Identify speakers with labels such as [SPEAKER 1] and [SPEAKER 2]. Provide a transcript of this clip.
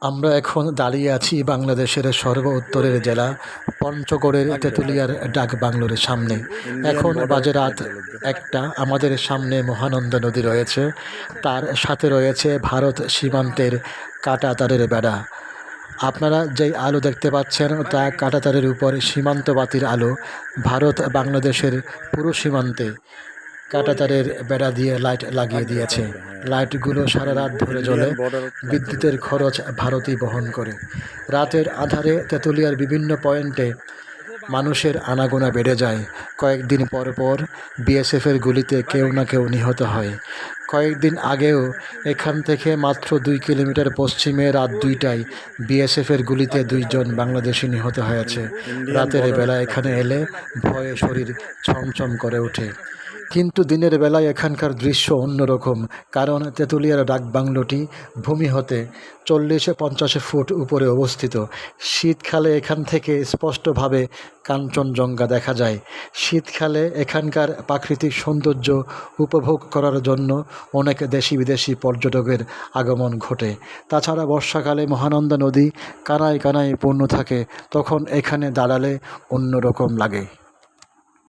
[SPEAKER 1] আমরা এখন দাঁড়িয়ে আছি বাংলাদেশের সর্ব উত্তরের জেলা পঞ্চগড়ের তেঁতুলিয়ার ডাক বাংলোর সামনে। এখন বাজে রাত 1টা। আমাদের সামনে মহানন্দা নদী রয়েছে, তার সাথে রয়েছে ভারত সীমান্তের কাঁটাতারের বেড়া। আপনারা যেই আলো দেখতে পাচ্ছেন তা কাঁটাতারের উপর সীমান্তবাতির আলো। ভারত বাংলাদেশের পুরো সীমান্তে কাঁটাতারের বেড়া দিয়ে লাইট লাগিয়ে দিয়েছে। লাইটগুলো সারা রাত ধরে জ্বলে। বিদ্যুতের খরচ ভারতই বহন করে। রাতের আধারে তেঁতুলিয়ার বিভিন্ন পয়েন্টে মানুষের আনাগোনা বেড়ে যায়। কয়েকদিন পর পর বিএসএফের গুলিতে কেউ না কেউ নিহত হয়। কয়েকদিন আগেও এখান থেকে মাত্র 2 কিলোমিটার পশ্চিমে রাত 2টায় বিএসএফের গুলিতে 2 জন বাংলাদেশি নিহত হয়েছে। রাতের বেলা এখানে এলে ভয়ে শরীর ছমছম করে ওঠে। কিন্তু দিনের বেলায় এখানকার দৃশ্য অন্যরকম, কারণ তেঁতুলিয়ার ডাকবাংলোটি ভূমি হতে 40-50 ফুট উপরে অবস্থিত। শীতকালে এখান থেকে স্পষ্টভাবে কাঞ্চনজঙ্ঘা দেখা যায়। শীতকালে এখানকার প্রাকৃতিক সৌন্দর্য উপভোগ করার জন্য অনেক দেশি বিদেশি পর্যটকের আগমন ঘটে। তাছাড়া বর্ষাকালে মহানন্দা নদী কানায় কানায় পূর্ণ থাকে, তখন এখানে দাঁড়ালে অন্যরকম লাগে।